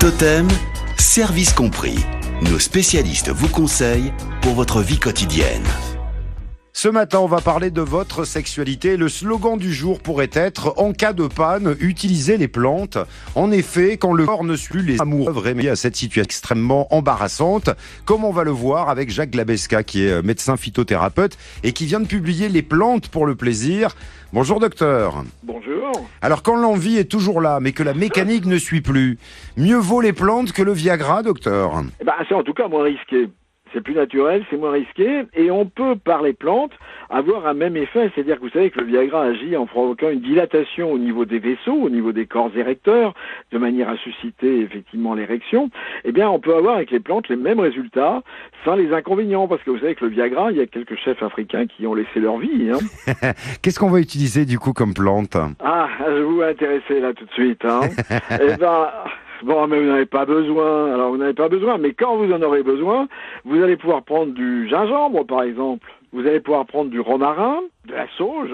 Totem, service compris. Nos spécialistes vous conseillent pour votre vie quotidienne. Ce matin, on va parler de votre sexualité. Le slogan du jour pourrait être « En cas de panne, utilisez les plantes ». En effet, quand le corps ne suit plus, les amoureux remédient à cette situation extrêmement embarrassante. Comme on va le voir avec Jacques Glabesca, qui est médecin phytothérapeute et qui vient de publier « Les plantes pour le plaisir ». Bonjour docteur. Bonjour. Alors quand l'envie est toujours là, mais que la mécanique ne suit plus, mieux vaut les plantes que le Viagra, docteur? C'est en tout cas moins risqué. C'est plus naturel, c'est moins risqué, et on peut, par les plantes, avoir un même effet, c'est-à-dire que vous savez que le Viagra agit en provoquant une dilatation au niveau des vaisseaux, au niveau des corps érecteurs, de manière à susciter effectivement l'érection. Eh bien, on peut avoir avec les plantes les mêmes résultats, sans les inconvénients, parce que vous savez que le Viagra, il y a quelques chefs africains qui ont laissé leur vie. Qu'est-ce qu'on va utiliser du coup comme plante? Ah, je vous intéresser là tout de suite. Bon, mais vous n'avez pas besoin. Alors, vous n'avez pas besoin, mais quand vous en aurez besoin, vous allez pouvoir prendre du gingembre, par exemple. Vous allez pouvoir prendre du romarin, de la sauge.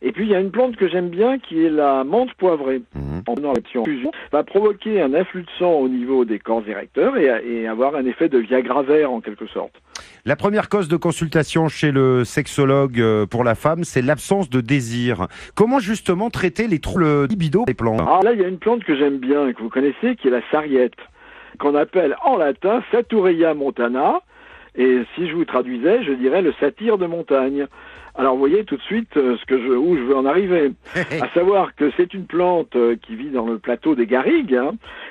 Et puis, il y a une plante que j'aime bien qui est la menthe poivrée. En fusion, va provoquer un afflux de sang au niveau des corps érecteurs et avoir un effet de Viagra vert, en quelque sorte. La première cause de consultation chez le sexologue pour la femme, c'est l'absence de désir. Comment justement traiter les troubles libido des plantes? Ah, là, il y a une plante que j'aime bien et que vous connaissez, qui est la sarriette, qu'on appelle en latin Satureia montana. Et si je vous traduisais, je dirais le satyre de montagne. Alors, vous voyez tout de suite où je veux en arriver. À savoir que c'est une plante qui vit dans le plateau des garrigues,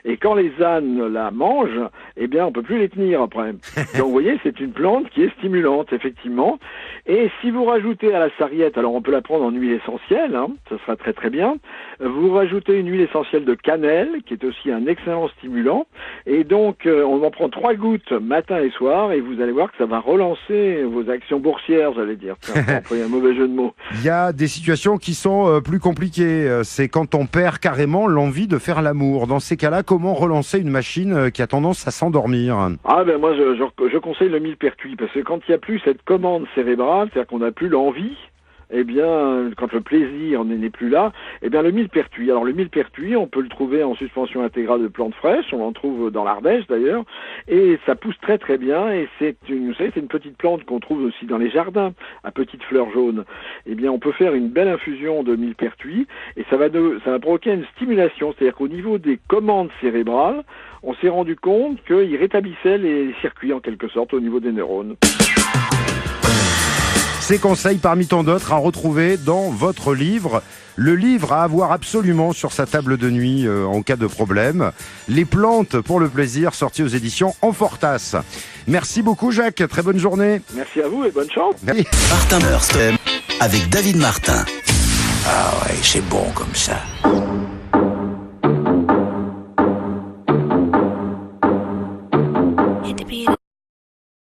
et quand les ânes la mangent, eh bien, on peut plus les tenir après. Donc, vous voyez, c'est une plante qui est stimulante, effectivement. Et si vous rajoutez à la sarriette, alors on peut la prendre en huile essentielle, ça sera très très bien. Vous rajoutez une huile essentielle de cannelle, qui est aussi un excellent stimulant. Et donc, on en prend 3 gouttes matin et soir, et vous allez voir que ça va relancer vos actions boursières, j'allais dire. Il y a un mauvais jeu de mots. Il y a des situations qui sont plus compliquées. C'est quand on perd carrément l'envie de faire l'amour. Dans ces cas-là, comment relancer une machine qui a tendance à s'endormir? Moi, je conseille le millepertuis, parce que quand il n'y a plus cette commande cérébrale, c'est-à-dire qu'on n'a plus l'envie, eh bien, quand le plaisir n'est plus là, eh bien, le millepertuis. Alors, le millepertuis, on peut le trouver en suspension intégrale de plantes fraîches, on en trouve dans l'Ardèche d'ailleurs, et ça pousse très très bien, et vous savez, c'est une petite plante qu'on trouve aussi dans les jardins, à petites fleurs jaunes. Eh bien, on peut faire une belle infusion de millepertuis, et ça va provoquer une stimulation, c'est-à-dire qu'au niveau des commandes cérébrales, on s'est rendu compte qu'il rétablissait les circuits, en quelque sorte, au niveau des neurones. Ces conseils parmi tant d'autres à retrouver dans votre livre. Le livre à avoir absolument sur sa table de nuit en cas de problème. Les plantes pour le plaisir, sorti aux éditions Enfortas. Merci beaucoup Jacques, très bonne journée. Merci à vous et bonne chance. Merci. Martin Totem avec David Martin. Ah ouais, c'est bon comme ça.